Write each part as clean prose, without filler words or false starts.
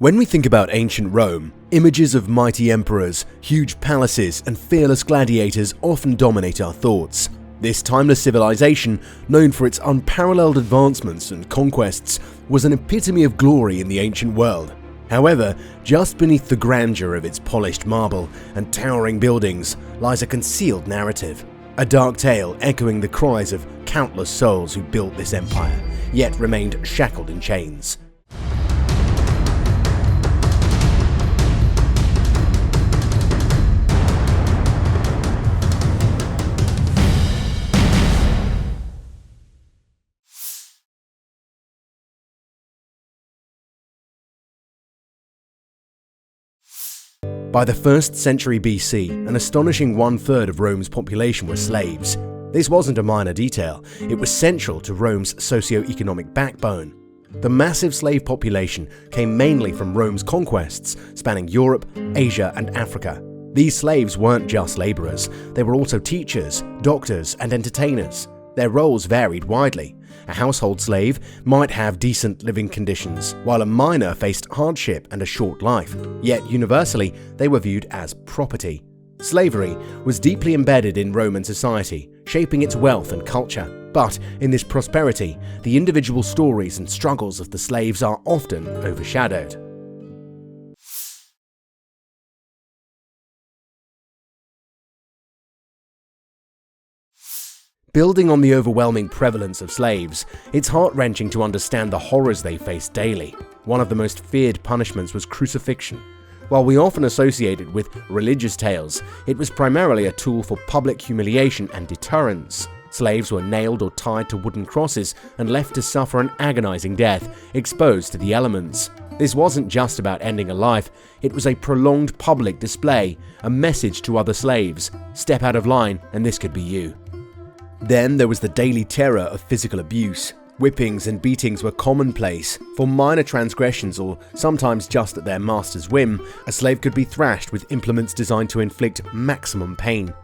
When we think about ancient Rome, images of mighty emperors, huge palaces, and fearless gladiators often dominate our thoughts. This timeless civilization, known for its unparalleled advancements and conquests, was an epitome of glory in the ancient world. However, just beneath the grandeur of its polished marble and towering buildings lies a concealed narrative, a dark tale echoing the cries of countless souls who built this empire, yet remained shackled in chains. By the 1st century BC, an astonishing 1/3 of Rome's population were slaves. This wasn't a minor detail, it was central to Rome's socio-economic backbone. The massive slave population came mainly from Rome's conquests, spanning Europe, Asia, and Africa. These slaves weren't just laborers, they were also teachers, doctors, and entertainers. Their roles varied widely. A household slave might have decent living conditions, while a miner faced hardship and a short life. Yet universally, they were viewed as property. Slavery was deeply embedded in Roman society, shaping its wealth and culture. But in this prosperity, the individual stories and struggles of the slaves are often overshadowed. Building on the overwhelming prevalence of slaves, it's heart-wrenching to understand the horrors they faced daily. One of the most feared punishments was crucifixion. While we often associate it with religious tales, it was primarily a tool for public humiliation and deterrence. Slaves were nailed or tied to wooden crosses and left to suffer an agonizing death, exposed to the elements. This wasn't just about ending a life, it was a prolonged public display, a message to other slaves: step out of line and this could be you. Then there was the daily terror of physical abuse. Whippings and beatings were commonplace. For minor transgressions, or sometimes just at their master's whim, a slave could be thrashed with implements designed to inflict maximum pain.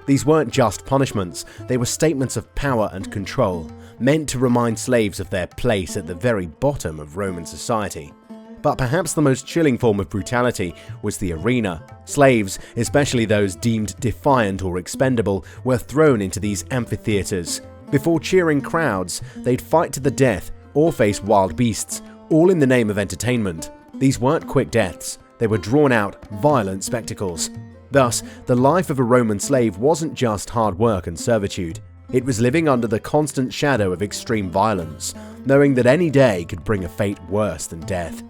These weren't just punishments, they were statements of power and control, meant to remind slaves of their place at the very bottom of Roman society. But perhaps the most chilling form of brutality was the arena. Slaves, especially those deemed defiant or expendable, were thrown into these amphitheaters. Before cheering crowds, they'd fight to the death or face wild beasts, all in the name of entertainment. These weren't quick deaths, they were drawn-out, violent spectacles. Thus, the life of a Roman slave wasn't just hard work and servitude. It was living under the constant shadow of extreme violence, knowing that any day could bring a fate worse than death.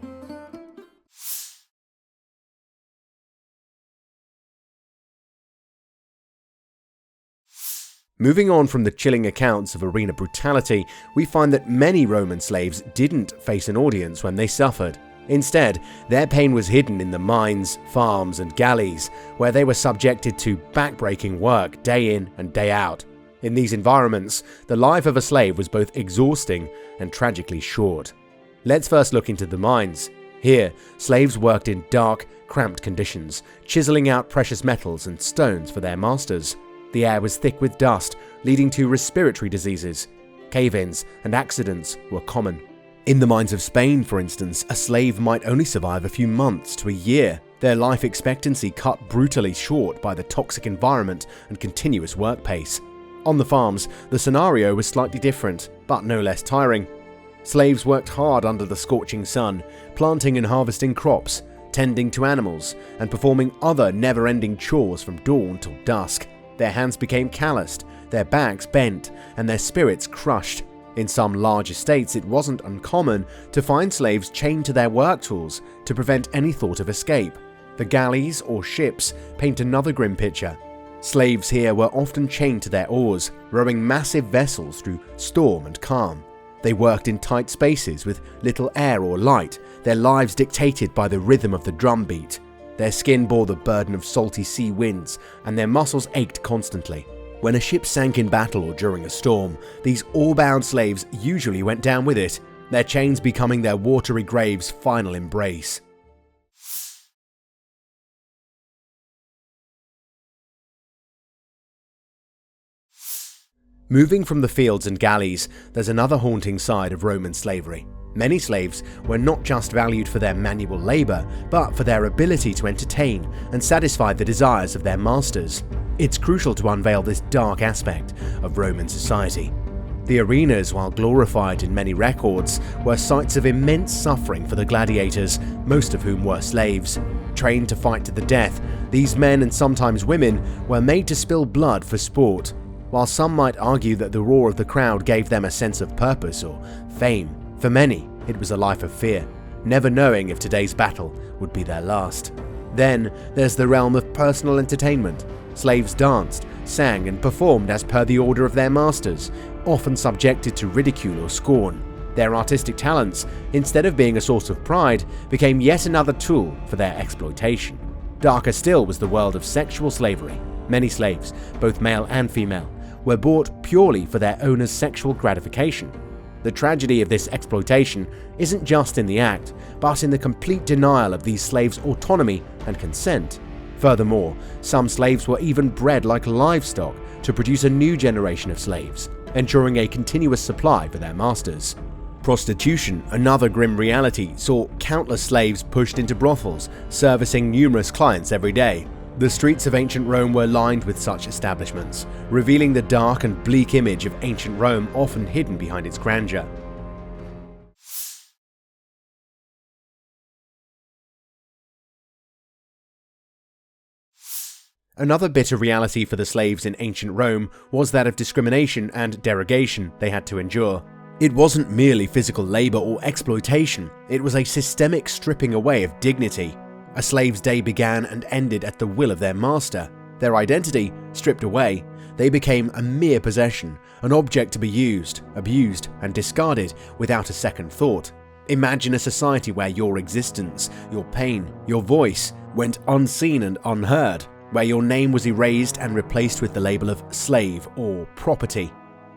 Moving on from the chilling accounts of arena brutality, we find that many Roman slaves didn't face an audience when they suffered. Instead, their pain was hidden in the mines, farms, and galleys, where they were subjected to backbreaking work day in and day out. In these environments, the life of a slave was both exhausting and tragically short. Let's first look into the mines. Here, slaves worked in dark, cramped conditions, chiseling out precious metals and stones for their masters. The air was thick with dust, leading to respiratory diseases. Cave-ins and accidents were common. In the mines of Spain, for instance, a slave might only survive a few months to a year, their life expectancy cut brutally short by the toxic environment and continuous work pace. On the farms, the scenario was slightly different, but no less tiring. Slaves worked hard under the scorching sun, planting and harvesting crops, tending to animals, and performing other never-ending chores from dawn till dusk. Their hands became calloused, their backs bent, and their spirits crushed. In some large estates, it wasn't uncommon to find slaves chained to their work tools to prevent any thought of escape. The galleys or ships paint another grim picture. Slaves here were often chained to their oars, rowing massive vessels through storm and calm. They worked in tight spaces with little air or light, their lives dictated by the rhythm of the drumbeat. Their skin bore the burden of salty sea winds, and their muscles ached constantly. When a ship sank in battle or during a storm, these oar-bound slaves usually went down with it, their chains becoming their watery grave's final embrace. Moving from the fields and galleys, there's another haunting side of Roman slavery: Many slaves were not just valued for their manual labor, but for their ability to entertain and satisfy the desires of their masters. It's crucial to unveil this dark aspect of Roman society. The arenas, while glorified in many records, were sites of immense suffering for the gladiators, most of whom were slaves. Trained to fight to the death, these men and sometimes women were made to spill blood for sport. While some might argue that the roar of the crowd gave them a sense of purpose or fame, for many it was a life of fear, never knowing if today's battle would be their last. Then there's the realm of personal entertainment. Slaves danced, sang and performed as per the order of their masters, often subjected to ridicule or scorn. Their artistic talents, instead of being a source of pride, became yet another tool for their exploitation. Darker still was the world of sexual slavery. Many slaves, both male and female, were bought purely for their owner's sexual gratification. The tragedy of this exploitation isn't just in the act, but in the complete denial of these slaves' autonomy and consent. Furthermore, some slaves were even bred like livestock to produce a new generation of slaves, ensuring a continuous supply for their masters. Prostitution, another grim reality, saw countless slaves pushed into brothels, servicing numerous clients every day. The streets of ancient Rome were lined with such establishments, revealing the dark and bleak image of ancient Rome often hidden behind its grandeur. Another bitter reality for the slaves in ancient Rome was that of discrimination and derogation they had to endure. It wasn't merely physical labor or exploitation, it was a systemic stripping away of dignity. A slave's day began and ended at the will of their master. Their identity stripped away, they became a mere possession, an object to be used, abused, and discarded without a second thought. Imagine a society where your existence, your pain, your voice went unseen and unheard, where your name was erased and replaced with the label of slave or property.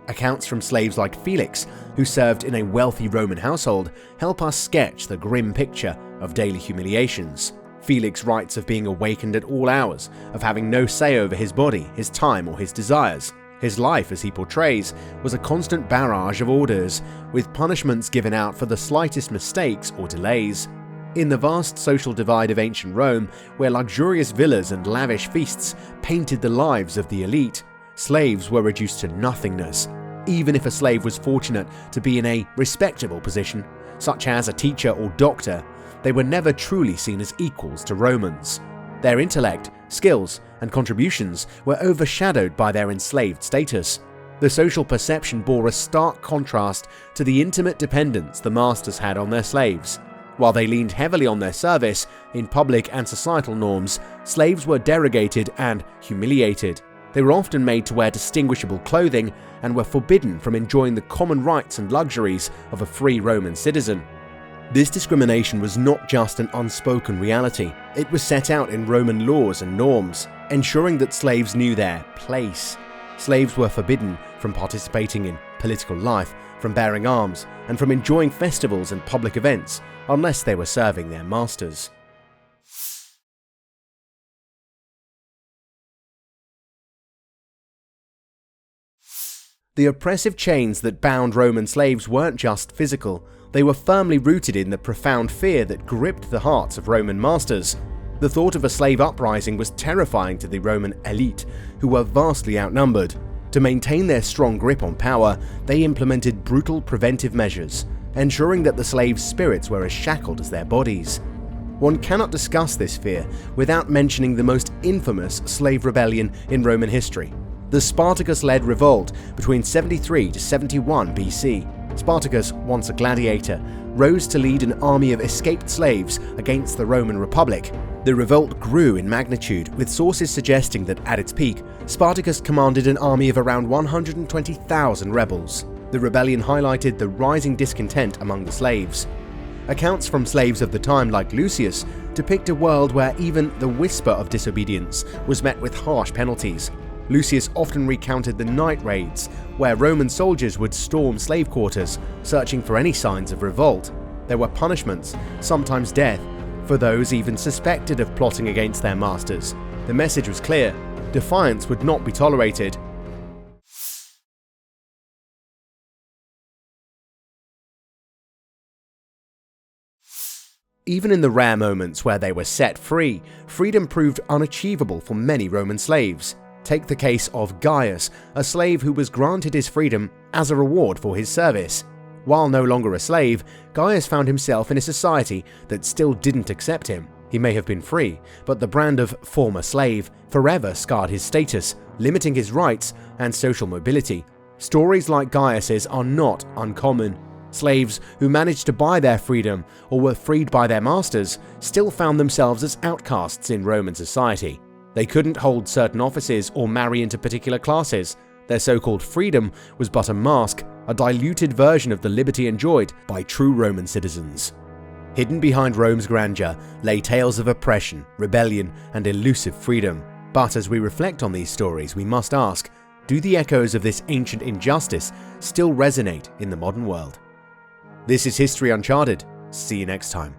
Accounts from slaves like Felix, who served in a wealthy Roman household, help us sketch the grim picture of daily humiliations. Felix writes of being awakened at all hours, of having no say over his body, his time, or his desires. His life, as he portrays, was a constant barrage of orders, with punishments given out for the slightest mistakes or delays. In the vast social divide of ancient Rome, where luxurious villas and lavish feasts painted the lives of the elite, slaves were reduced to nothingness. Even if a slave was fortunate to be in a respectable position, such as a teacher or doctor, they were never truly seen as equals to Romans. Their intellect, skills, and contributions were overshadowed by their enslaved status. The social perception bore a stark contrast to the intimate dependence the masters had on their slaves. While they leaned heavily on their service, in public and societal norms, slaves were derogated and humiliated. They were often made to wear distinguishable clothing and were forbidden from enjoying the common rights and luxuries of a free Roman citizen. This discrimination was not just an unspoken reality, it was set out in Roman laws and norms, ensuring that slaves knew their place. Slaves were forbidden from participating in political life, from bearing arms, and from enjoying festivals and public events, unless they were serving their masters. The oppressive chains that bound Roman slaves weren't just physical, they were firmly rooted in the profound fear that gripped the hearts of Roman masters. The thought of a slave uprising was terrifying to the Roman elite, who were vastly outnumbered. To maintain their strong grip on power, they implemented brutal preventive measures, ensuring that the slaves' spirits were as shackled as their bodies. One cannot discuss this fear without mentioning the most infamous slave rebellion in Roman history, the Spartacus-led revolt between 73 to 71 BC. Spartacus, once a gladiator, rose to lead an army of escaped slaves against the Roman Republic. The revolt grew in magnitude, with sources suggesting that at its peak, Spartacus commanded an army of around 120,000 rebels. The rebellion highlighted the rising discontent among the slaves. Accounts from slaves of the time, like Lucius, depict a world where even the whisper of disobedience was met with harsh penalties. Lucius often recounted the night raids, where Roman soldiers would storm slave quarters, searching for any signs of revolt. There were punishments, sometimes death, for those even suspected of plotting against their masters. The message was clear: defiance would not be tolerated. even in the rare moments where they were set free, freedom proved unachievable for many Roman slaves. Take the case of Gaius, a slave who was granted his freedom as a reward for his service. While no longer a slave, Gaius found himself in a society that still didn't accept him. He may have been free, but the brand of former slave forever scarred his status, limiting his rights and social mobility. Stories like Gaius's are not uncommon. Slaves who managed to buy their freedom or were freed by their masters still found themselves as outcasts in Roman society. They couldn't hold certain offices or marry into particular classes. Their so-called freedom was but a mask, a diluted version of the liberty enjoyed by true Roman citizens. Hidden behind Rome's grandeur lay tales of oppression, rebellion, and elusive freedom. But as we reflect on these stories, we must ask, do the echoes of this ancient injustice still resonate in the modern world? This is History Uncharted. See you next time.